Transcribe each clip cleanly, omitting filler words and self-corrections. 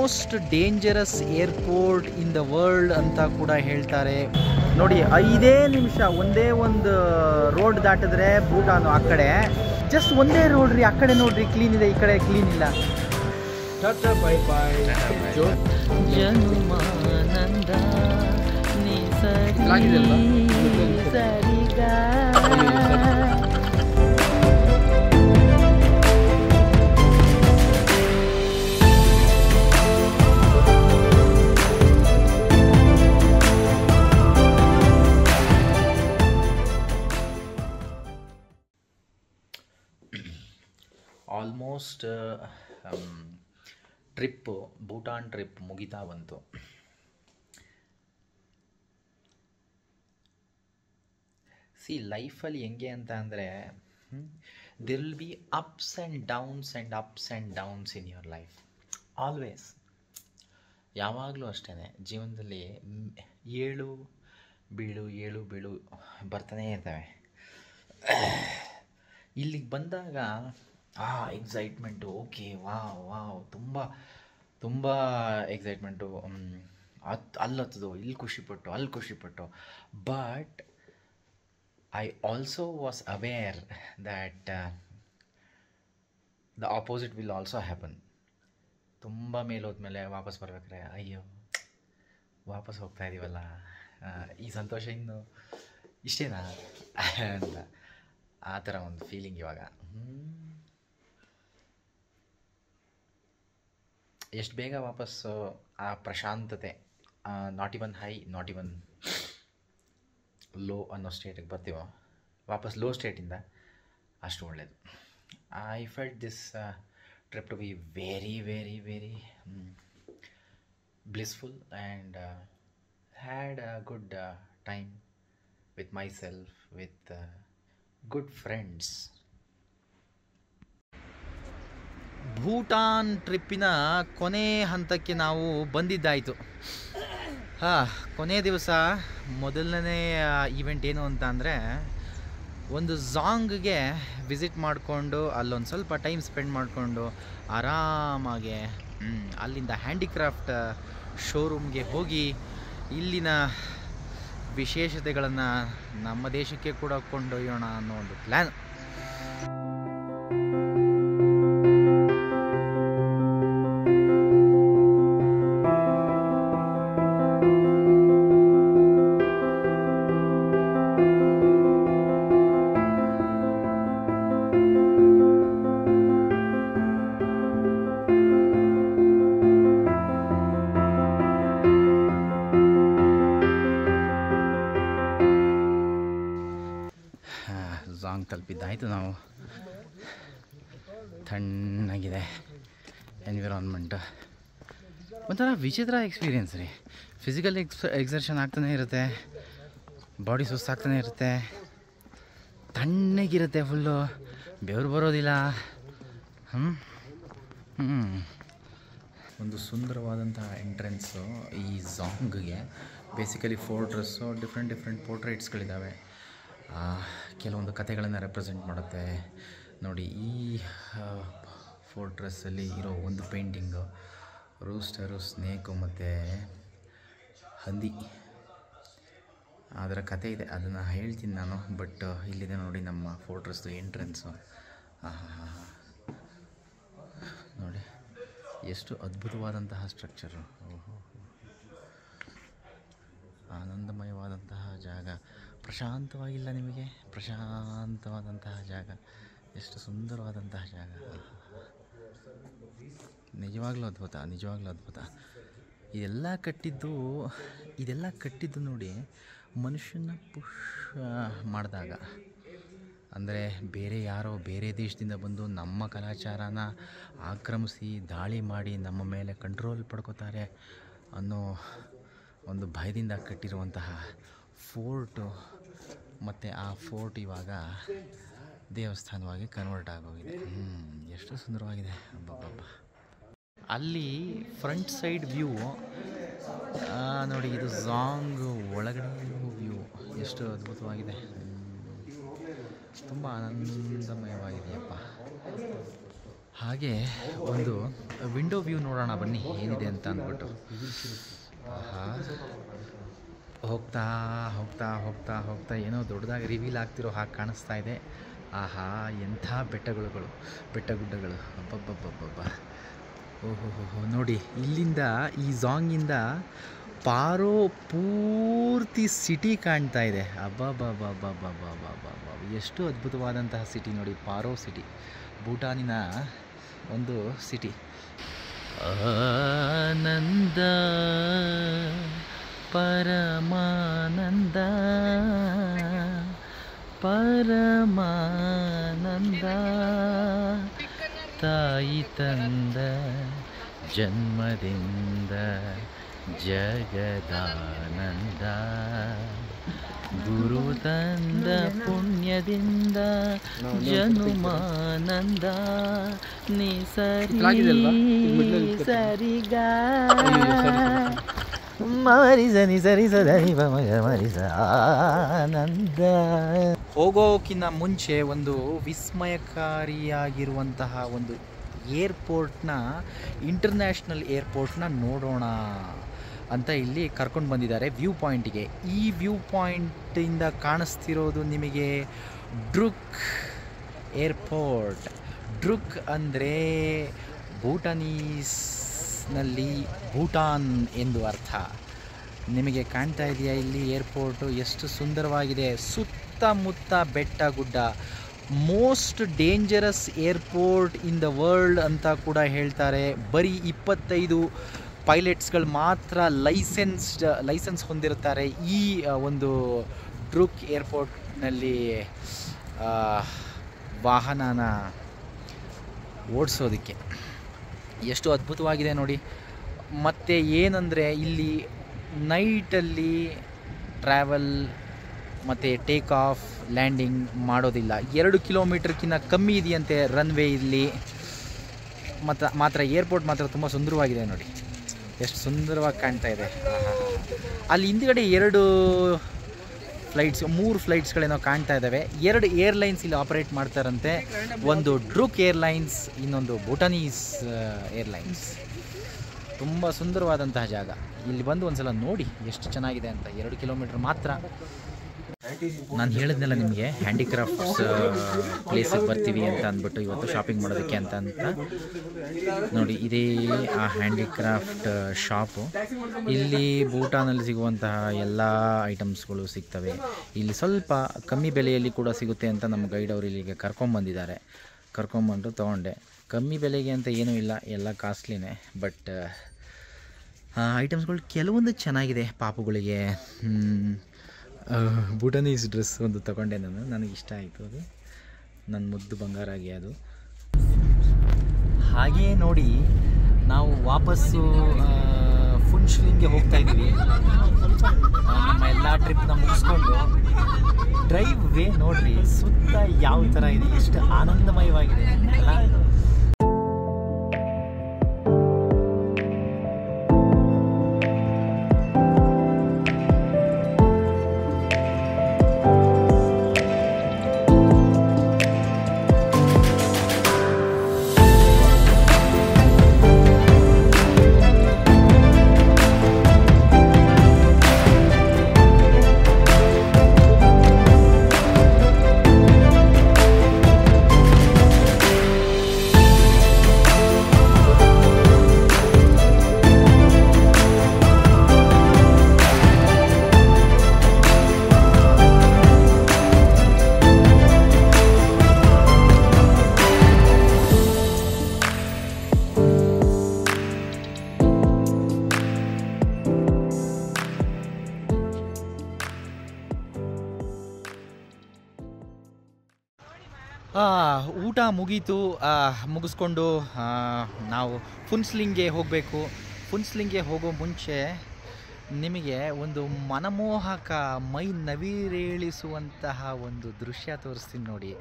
Most dangerous airport in the world ಅಂತ ಕೂಡ ಹೇಳ್ತಾರೆ. ನೋಡಿ 5 ನಿಮಿಷ ಒಂದೇ ಒಂದು ರೋಡ್ ದಾಟಿದ್ರೆ ಭೂಟಾನ್ ಆ ಕಡೆ, ಜಸ್ಟ್ ಒಂದೇ ರೋಡ್ ರೀ. ಆ ಕಡೆ ನೋಡ್ರಿ ಕ್ಲೀನ್ ಇದೆ, ಈ ಕಡೆ ಕ್ಲೀನ್ ಇಲ್ಲ. Tata bye bye. ಜನುಮಾನಂದ ನೀ ಸರಿಗ. ಆಲ್ಮೋಸ್ಟ್ ಟ್ರಿಪ್ಪು, ಭೂಟಾನ್ ಟ್ರಿಪ್ ಮುಗಿತಾ ಬಂತು. ಲೈಫಲ್ಲಿ ಹೆಂಗೆ ಅಂತ ಅಂದರೆ, there will be ups and downs in your life always. ಯಾವಾಗಲೂ ಅಷ್ಟೇ ಜೀವನದಲ್ಲಿ ಏಳು ಬೀಳು ಬರ್ತಾನೇ ಇರ್ತವೆ. ಇಲ್ಲಿಗೆ ಬಂದಾಗ ಎಕ್ಸೈಟ್ಮೆಂಟು, ಓಕೆ ವಾವ್ ತುಂಬ ಎಕ್ಸೈಟ್ಮೆಂಟು, ಅಲ್ಲಿ ಹತ್ತದು, ಇಲ್ಲಿ ಖುಷಿಪಟ್ಟು. But I also was aware that the opposite will also happen. ತುಂಬ ಮೇಲೋದ್ಮೇಲೆ ವಾಪಸ್ ಬರ್ಬೇಕಾರೆ ಅಯ್ಯೋ ವಾಪಸ್ ಹೋಗ್ತಾ ಇದ್ದೀವಲ್ಲ, ಈ ಸಂತೋಷ ಇನ್ನು ಇಷ್ಟೇನಾ ಅಂತ ಆ ಥರ ಒಂದು ಫೀಲಿಂಗ್ ಇವಾಗ. ಎಷ್ಟು ಬೇಗ ವಾಪಸ್ಸು ಆ ಪ್ರಶಾಂತತೆ, not even high not even low ಅನ್ನೋ ಸ್ಟೇಟಿಗೆ ಬರ್ತೀವೋ, ವಾಪಸ್ ಲೋ ಸ್ಟೇಟಿಂದ ಅಷ್ಟು ಒಳ್ಳೆಯದು. I felt this trip to be very blissful and had a good time with myself, with good friends. Bhutan ಟ್ರಿಪ್ಪಿನ ಕೊನೆ ಹಂತಕ್ಕೆ ನಾವು ಬಂದಿದ್ದಾಯಿತು. ಕೊನೆ ದಿವಸ ಮೊದಲನೇ ಈವೆಂಟ್ ಏನು ಅಂತ ಅಂದರೆ, ಒಂದು ಝಾಂಗ್ಗೆ ವಿಸಿಟ್ ಮಾಡಿಕೊಂಡು ಅಲ್ಲೊಂದು ಸ್ವಲ್ಪ ಟೈಮ್ ಸ್ಪೆಂಡ್ ಮಾಡಿಕೊಂಡು ಆರಾಮಾಗೆ ಅಲ್ಲಿಂದ ಹ್ಯಾಂಡಿಕ್ರಾಫ್ಟ್ ಶೋರೂಮ್ಗೆ ಹೋಗಿ ಇಲ್ಲಿನ ವಿಶೇಷತೆಗಳನ್ನು ನಮ್ಮ ದೇಶಕ್ಕೆ ಕೂಡ ಕೊಂಡೊಯ್ಯೋಣ ಅನ್ನೋ ಒಂದು ಪ್ಲ್ಯಾನ್. ಝಾಂಗ್ ತಲುಪಿದ್ದಾಯಿತು ನಾವು. ತಣ್ಣಗಿದೆ ಎನ್ವಿರಾನ್ಮೆಂಟ್, ಒಂಥರ ವಿಚಿತ್ರ ಎಕ್ಸ್ಪೀರಿಯೆನ್ಸ್ ರೀ. ಫಿಸಿಕಲ್ ಎಕ್ಸರ್ಷನ್ ಆಗ್ತಾನೆ ಇರುತ್ತೆ, ಬಾಡಿ ಸುಸ್ತಾಗ್ತಾನೆ ಇರುತ್ತೆ, ತಣ್ಣಗಿರುತ್ತೆ, ಫುಲ್ಲು ಬೆವರು ಬರೋದಿಲ್ಲ. ಒಂದು ಸುಂದರವಾದಂತಹ ಎಂಟ್ರೆನ್ಸು ಈ ಝಾಂಗ್ಗೆ. Basically ಫೋರ್ಟ್ರೆಸ್ಸು, different ಪೋರ್ಟ್ರೇಟ್ಸ್ಗಳಿದ್ದಾವೆ. ಕೆಲವೊಂದು ಕಥೆಗಳನ್ನು ರೆಪ್ರೆಸೆಂಟ್ ಮಾಡುತ್ತೆ. ನೋಡಿ, ಈ ಫೋರ್ಟ್ರೆಸ್ಸಲ್ಲಿ ಇರೋ ಒಂದು ಪೇಂಟಿಂಗು ರೂಸ್ಟರು, ಸ್ನೇಕು ಮತ್ತು ಹಂದಿ, ಅದರ ಕಥೆ ಇದೆ, ಅದನ್ನು ಹೇಳ್ತೀನಿ ನಾನು. ಬಟ್ ಇಲ್ಲಿದೆ ನೋಡಿ ನಮ್ಮ ಫೋರ್ಟ್ರೆಸ್ದು ಎಂಟ್ರೆನ್ಸು. ನೋಡಿ ಎಷ್ಟು ಅದ್ಭುತವಾದಂತಹ ಸ್ಟ್ರಕ್ಚರು, ಆನಂದಮಯವಾದಂತಹ ಜಾಗ. ಪ್ರಶಾಂತವಾಗಿಲ್ಲ ನಿಮಗೆ? ಪ್ರಶಾಂತವಾದಂತಹ ಜಾಗ, ಎಷ್ಟು ಸುಂದರವಾದಂತಹ ಜಾಗ, ನಿಜವಾಗ್ಲೂ ಅದ್ಭುತ. ಇದೆಲ್ಲ ಕಟ್ಟಿದ್ದು ನೋಡಿ ಮನುಷ್ಯನ ಪುಷ್ ಮಾಡಿದಾಗ. ಅಂದರೆ ಬೇರೆ ದೇಶದಿಂದ ಬಂದು ನಮ್ಮ ಕಲಾಚಾರನ ಆಕ್ರಮಿಸಿ ದಾಳಿ ಮಾಡಿ ನಮ್ಮ ಮೇಲೆ ಕಂಟ್ರೋಲ್ ಪಡ್ಕೋತಾರೆ ಅನ್ನೋ ಒಂದು ಭಯದಿಂದ ಕಟ್ಟಿರುವಂತಹ ಫೋರ್ಟು. ಮತ್ತು ಆ ಫೋರ್ಟ್ ಇವಾಗ ದೇವಸ್ಥಾನವಾಗಿ ಕನ್ವರ್ಟ್ ಆಗೋಗಿದೆ. ಎಷ್ಟು ಸುಂದರವಾಗಿದೆ, ಅಬ್ಬಬ್ಬ. ಅಲ್ಲಿ ಫ್ರಂಟ್ ಸೈಡ್ ವ್ಯೂ ನೋಡಿ, ಇದು ಝಾಂಗ್ ಒಳಗಡೆ ವ್ಯೂ ಎಷ್ಟು ಅದ್ಭುತವಾಗಿದೆ, ತುಂಬ ಆನಂದಮಯವಾಗಿದೆಯಪ್ಪ. ಹಾಗೆ ಒಂದು ವಿಂಡೋ ವ್ಯೂ ನೋಡೋಣ ಬನ್ನಿ ಏನಿದೆ ಅಂತ ಅಂದ್ಬಿಟ್ಟು. ಹೋಗ್ತಾ ಹೋಗ್ತಾ ಹೋಗ್ತಾ ಹೋಗ್ತಾ ಏನೋ ದೊಡ್ಡದಾಗಿ ರಿವೀಲ್ ಆಗ್ತಿರೋ ಹಾಗೆ ಕಾಣಿಸ್ತಾ ಇದೆ. ಆಹಾ, ಎಂಥ ಬೆಟ್ಟಗುಡ್ಡಗಳು, ಅಬ್ಬಬ್ಬಬ್ಬಬ್ಬ. ಓಹೋ ನೋಡಿ, ಇಲ್ಲಿಂದ ಈ ಝಾಂಗಿಂದ ಪಾರೋ ಪೂರ್ತಿ ಸಿಟಿ ಕಾಣ್ತಾ ಇದೆ. ಅಬ್ಬಬ್ಬಬ್ಬಬ್ಬಬ್ಬಬ್ಬಬ್ಬ, ಎಷ್ಟು ಅದ್ಭುತವಾದಂತಹ ಸಿಟಿ ನೋಡಿ, ಪಾರೋ ಸಿಟಿ, ಭೂಟಾನಿನ ಒಂದು ಸಿಟಿ. ಆನಂದ ಪರಮಾನಂದ ಪರಮಾನಂದ, ತಾಯಿ ತಂದ ಜನ್ಮದಿಂದ ಜಗದಾನಂದ, ಗುರು ತಂದ ಪುಣ್ಯದಿಂದ ಜನುಮಾನಂದ, ನೀ ಸರಿ ಸರಿಗ ಮರಿಸನಿ ಸರಿ ಸದನಿ ಮರಿಸ ಆನಂದ. ಹೋಗೋಕ್ಕಿಂತ ಮುಂಚೆ ಒಂದು ವಿಸ್ಮಯಕಾರಿಯಾಗಿರುವಂತಹ ಒಂದು ಏರ್ಪೋರ್ಟ್ನ, ಇಂಟರ್ನ್ಯಾಷನಲ್ ಏರ್ಪೋರ್ಟ್ನ ನೋಡೋಣ ಅಂತ ಇಲ್ಲಿ ಕರ್ಕೊಂಡು ಬಂದಿದ್ದಾರೆ ವ್ಯೂ ಪಾಯಿಂಟಿಗೆ. ಈ ವ್ಯೂ ಪಾಯಿಂಟಿಂದ ಕಾಣಿಸ್ತಿರೋದು ನಿಮಗೆ ಡ್ರುಕ್ ಏರ್ಪೋರ್ಟ್. ಡ್ರುಕ್ ಅಂದರೆ ಭೂಟಾನೀಸ್ನಲ್ಲಿ ಭೂಟಾನ್ ಎಂದು ಅರ್ಥ. ನಿಮಗೆ ಕಾಣ್ತಾ ಇದೆಯಾ ಇಲ್ಲಿ ಏರ್ಪೋರ್ಟು ಎಷ್ಟು ಸುಂದರವಾಗಿದೆ, ಸುತ್ತಮುತ್ತ ಬೆಟ್ಟ ಗುಡ್ಡ. Most dangerous airport in the world ಅಂತ ಕೂಡ ಹೇಳ್ತಾರೆ. ಬರೀ 25 ಪೈಲಟ್ಸ್ಗಳು ಮಾತ್ರ ಲೈಸೆನ್ಸ್ ಹೊಂದಿರುತ್ತಾರೆ ಈ ಒಂದು ಡ್ರುಕ್ ಏರ್ಪೋರ್ಟ್ನಲ್ಲಿ ವಾಹನನ ಓಡಿಸೋದಕ್ಕೆ. ಎಷ್ಟು ಅದ್ಭುತವಾಗಿದೆ ನೋಡಿ. ಮತ್ತು ಏನಂದರೆ ಇಲ್ಲಿ ನೈಟಲ್ಲಿ ಟ್ರಾವೆಲ್ ಮತ್ತು ಟೇಕ್ ಆಫ್ ಲ್ಯಾಂಡಿಂಗ್ ಮಾಡೋದಿಲ್ಲ. 2 ಕಿಲೋಮೀಟರ್ಕಿಂತ ಕಮ್ಮಿ ಇದೆಯಂತೆ ರನ್ವೇ ಇಲ್ಲಿ. ಮಾತ್ರ ಏರ್ಪೋರ್ಟ್ ಮಾತ್ರ ತುಂಬ ಸುಂದರವಾಗಿದೆ ನೋಡಿ, ಎಷ್ಟು ಸುಂದರವಾಗಿ ಕಾಣ್ತಾ ಇದೆ. ಅಲ್ಲಿ ಹಿಂದ್ಗಡೆ 3 ಫ್ಲೈಟ್ಸ್ಗಳೇನೋ ಕಾಣ್ತಾ ಇದ್ದಾವೆ. 2 ಏರ್ಲೈನ್ಸ್ ಇಲ್ಲಿ ಆಪರೇಟ್ ಮಾಡ್ತಾರಂತೆ. ಒಂದು ಡ್ರುಕ್ ಏರ್ಲೈನ್ಸ್, ಇನ್ನೊಂದು ಭೂಟಾನೀಸ್ ಏರ್ಲೈನ್ಸ್. ತುಂಬ ಸುಂದರವಾದಂತಹ ಜಾಗ. ಇಲ್ಲಿ ಬಂದು ಒಂದ್ಸಲ ನೋಡಿ ಎಷ್ಟು ಚೆನ್ನಾಗಿದೆ ಅಂತ. 2 ಕಿಲೋಮೀಟರ್ ಮಾತ್ರ. ನಾನು ಹೇಳಿದ್ನೆಲ್ಲ ನಿಮಗೆ, ಹ್ಯಾಂಡಿಕ್ರಾಫ್ಟ್ಸ್ ಪ್ಲೇಸಿಗೆ ಬರ್ತೀವಿ ಅಂತ ಅಂದ್ಬಿಟ್ಟು ಇವತ್ತು ಶಾಪಿಂಗ್ ಮಾಡೋದಕ್ಕೆ ಅಂತ ನೋಡಿ. ಇದೇ ಆ ಹ್ಯಾಂಡಿಕ್ರಾಫ್ಟ್ ಶಾಪು. ಇಲ್ಲಿ ಭೂಟಾನಲ್ಲಿ ಸಿಗುವಂತಹ ಎಲ್ಲ ಐಟಮ್ಸ್ಗಳು ಸಿಗ್ತವೆ. ಇಲ್ಲಿ ಸ್ವಲ್ಪ ಕಮ್ಮಿ ಬೆಲೆಯಲ್ಲಿ ಕೂಡ ಸಿಗುತ್ತೆ ಅಂತ ನಮ್ಮ ಗೈಡ್ ಅವರು ಇಲ್ಲಿಗೆ ಕರ್ಕೊಂಬಂದಿದ್ದಾರೆ. ಕರ್ಕೊಂಬಂದು ತೊಗೊಂಡೆ. ಕಮ್ಮಿ ಬೆಲೆಗೆ ಅಂತ ಏನೂ ಇಲ್ಲ, ಎಲ್ಲ ಕಾಸ್ಟ್ಲಿನೇ. ಬಟ್ ಐಟಮ್ಸ್ಗಳು ಕೆಲವೊಂದು ಚೆನ್ನಾಗಿದೆ ಪಾಪುಗಳಿಗೆ. ಭೂಟಾನೀಸ್ ಡ್ರೆಸ್ ಒಂದು ತೊಗೊಂಡೆ ನಾನು, ನನಗೆ ಇಷ್ಟ ಆಯಿತು. ಅದು ನನ್ನ ಮುದ್ದು ಬಂಗಾರಾಗಿ ಅದು. ಹಾಗೇ ನೋಡಿ, ನಾವು ವಾಪಸ್ಸು ಫುನ್ಶ್ಲಿಂಗ್ಗೆ ಹೋಗ್ತಾ ಇದ್ದೀವಿ. ನಮ್ಮ ಎಲ್ಲ ಟ್ರಿಪ್ನ ಮುಗಿಸ್ಕೊಂಡು ಡ್ರೈವ್ ವೇ ನೋಡ್ರಿ, ಸುತ್ತ ಯಾವ ಥರ ಇದೆ, ಎಷ್ಟು ಆನಂದಮಯವಾಗಿದೆ ಅಲ್ಲ. ಊಟ ಮುಗೀತು. ಮುಗಿಸ್ಕೊಂಡು ನಾವು ಫುನ್ಸ್ಲಿಂಗ್ಗೆ ಹೋಗಬೇಕು. ಫುನ್ಸ್ಲಿಂಗ್ಗೆ ಹೋಗೋ ಮುಂಚೆ ನಿಮಗೆ ಒಂದು ಮನಮೋಹಕ, ಮೈ ನವಿರೇಳಿಸುವಂತಹ ಒಂದು ದೃಶ್ಯ ತೋರಿಸ್ತೀನಿ ನೋಡಿ.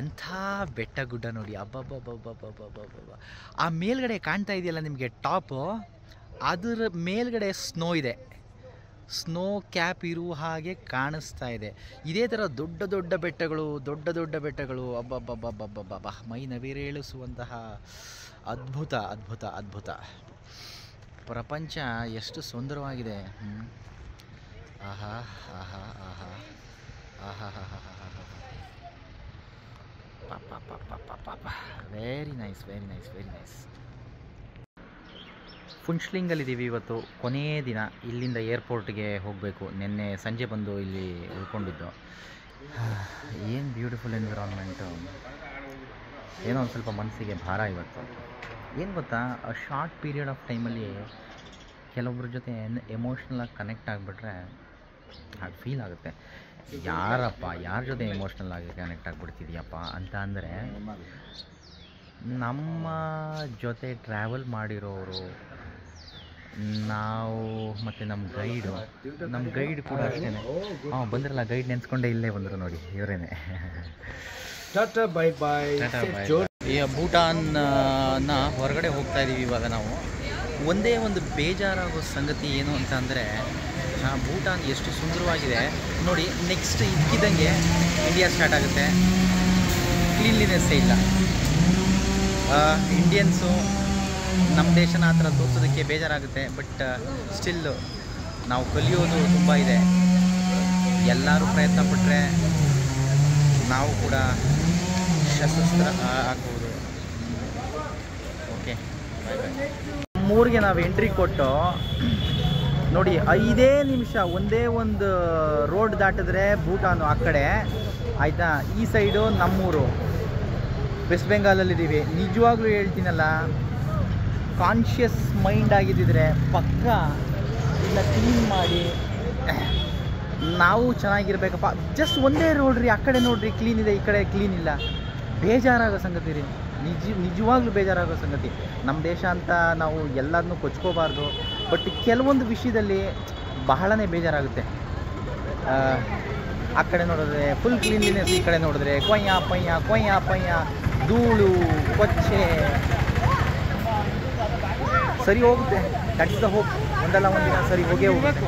ಎಂಥ ಬೆಟ್ಟ ಗುಡ್ಡ ನೋಡಿ, ಅಬ್ಬಬ್ಬಬ್ಬಬ್ಬಬ್ಬಬ್ಬಬ್ಬ. ಆ ಮೇಲ್ಗಡೆ ಕಾಣ್ತಾ ಇದೆಯಲ್ಲ ನಿಮಗೆ ಟಾಪು, ಅದರ ಮೇಲ್ಗಡೆ ಸ್ನೋ ಇದೆ. ಸ್ನೋ ಕ್ಯಾಪ್ ಇರುವ ಹಾಗೆ ಕಾಣಿಸ್ತಾ ಇದೆ. ಇದೇ ಥರ ದೊಡ್ಡ ದೊಡ್ಡ ಬೆಟ್ಟಗಳು ಅಬ್ಬಬ್ಬಬ್ಬಬ್ಬಬ್ಬಬ್ಬ ಮೈ ನವಿರೇಳಿಸುವಂತಹ ಅದ್ಭುತ ಅದ್ಭುತ ಅದ್ಭುತ. ಪ್ರಪಂಚ ಎಷ್ಟು ಸುಂದರವಾಗಿದೆ. ಆಹಾ ಆಹಾ ಆಹಾ ಆಹಾ very nice very nice very nice. ಫುನ್ಶ್ಲಿಂಗಲ್ಲಿದ್ದೀವಿ ಇವತ್ತು, ಕೊನೆಯ ದಿನ. ಇಲ್ಲಿಂದ ಏರ್ಪೋರ್ಟ್ಗೆ ಹೋಗಬೇಕು. ನಿನ್ನೆ ಸಂಜೆ ಬಂದು ಇಲ್ಲಿ ಉಳ್ಕೊಂಡಿದ್ದು. ಏನು ಬ್ಯೂಟಿಫುಲ್ ಎನ್ವಿರಾನ್ಮೆಂಟು. ಏನೋ ಒಂದು ಸ್ವಲ್ಪ ಮನಸ್ಸಿಗೆ ಭಾರ ಇವತ್ತು. ಏನು ಗೊತ್ತಾ, ಶಾರ್ಟ್ ಪೀರಿಯಡ್ ಆಫ್ ಟೈಮಲ್ಲಿ ಕೆಲವೊಬ್ಬರ ಜೊತೆ ಎಮೋಷ್ನಲಾಗಿ ಕನೆಕ್ಟ್ ಆಗಿಬಿಟ್ರೆ ಹಾಗೆ ಫೀಲ್ ಆಗುತ್ತೆ. ಯಾರ ಜೊತೆ ಎಮೋಷ್ನಲ್ ಆಗಿ ಕನೆಕ್ಟ್ ಆಗಿಬಿಡ್ತಿದ್ಯಪ್ಪ ಅಂತ ಅಂದರೆ, ನಮ್ಮ ಜೊತೆ ಟ್ರಾವೆಲ್ ಮಾಡಿರೋರು, ನಾವು ಮತ್ತು ನಮ್ಮ ಗೈಡ್ ಕೂಡ ಅಷ್ಟೇ. ಬಂದ್ರಲ್ಲ ಗೈಡ್ ನೆನೆಸ್ಕೊಂಡೆ ಇಲ್ಲೇ ಬಂದರು ನೋಡಿ, ಇವರೇನೆ. Tata bye bye. ಈ ಭೂಟಾನ್ನ ಹೊರಗಡೆ ಹೋಗ್ತಾ ಇದ್ದೀವಿ ಇವಾಗ ನಾವು. ಒಂದೇ ಒಂದು ಬೇಜಾರಾಗೋ ಸಂಗತಿ ಏನು ಅಂತ ಅಂದರೆ, ಭೂಟಾನ್ ಎಷ್ಟು ಸುಂದರವಾಗಿದೆ ನೋಡಿ. ನೆಕ್ಸ್ಟ್ ಇಕ್ಕಿದಂಗೆ ಇಂಡಿಯಾ ಸ್ಟಾರ್ಟ್ ಆಗುತ್ತೆ. ಕ್ಲೀನ್ಲಿನೆಸ್ಸೇ ಇಲ್ಲ. ಇಂಡಿಯನ್ಸು ನಮ್ಮ ದೇಶನ ಆ ಥರ ತೋರಿಸೋದಕ್ಕೆ ಬೇಜಾರಾಗುತ್ತೆ. ಬಟ್ ಸ್ಟಿಲ್ಲು ನಾವು ಕಲಿಯೋದು ತುಂಬ ಇದೆ. ಎಲ್ಲರೂ ಪ್ರಯತ್ನ ಪಟ್ಟರೆ ನಾವು ಕೂಡ ಸಶಸ್ತ್ರ ಆಗ್ಬೋದು. ಓಕೆ, ಬಾಯ್ ಬಾಯ್. ನಮ್ಮೂರಿಗೆ ನಾವು ಎಂಟ್ರಿ ಕೊಟ್ಟು ನೋಡಿ 5 ನಿಮಿಷ, ಒಂದೇ ಒಂದು ರೋಡ್ ದಾಟಿದ್ರೆ ಭೂಟಾನು ಆ ಕಡೆ, ಆಯಿತಾ. ಈ ಸೈಡು ನಮ್ಮೂರು ವೆಸ್ಟ್ ಬೆಂಗಾಲಲ್ಲಿದ್ದೀವಿ. ನಿಜವಾಗ್ಲೂ ಹೇಳ್ತೀನಲ್ಲ, ಕಾನ್ಷಿಯಸ್ ಮೈಂಡ್ ಆಗಿದ್ದಿದ್ರೆ ಪಕ್ಕ ಇಲ್ಲ ಕ್ಲೀನ್ ಮಾಡಿ ನಾವು ಚೆನ್ನಾಗಿರ್ಬೇಕಪ್ಪ. ಜಸ್ಟ್ ಒಂದೇ ರೋಡ್ ರೀ, ಆ ಕಡೆ ನೋಡ್ರಿ ಕ್ಲೀನ್ ಇದೆ, ಈ ಕಡೆ ಕ್ಲೀನ್ ಇಲ್ಲ. ಬೇಜಾರಾಗೋ ಸಂಗತಿ ರೀ, ನಿಜವಾಗ್ಲೂ ಬೇಜಾರಾಗೋ ಸಂಗತಿ. ನಮ್ಮ ದೇಶ ಅಂತ ನಾವು ಎಲ್ಲದನ್ನೂ ಕೊಚ್ಕೋಬಾರ್ದು. ಬಟ್ ಕೆಲವೊಂದು ವಿಷಯದಲ್ಲಿ ಬಹಳನೇ ಬೇಜಾರಾಗುತ್ತೆ. ಆ ಕಡೆ ನೋಡಿದ್ರೆ ಫುಲ್ ಕ್ಲೀನ್ಲಿನೆಸ್, ಈ ಕಡೆ ನೋಡಿದ್ರೆ ಕೊಯ್ಯ ಪಯ್ಯ ಧೂಳು ಕೊಚ್ಚೆ. ಸರಿ ಹೋಗುತ್ತೆ, ದಟ್ಸ್ ದ ಹೋಪ್. ಒಂದಲ್ಲ ಒಂದಿನ ಸರಿ ಹೋಗೇ ಹೋಗುತ್ತೆ.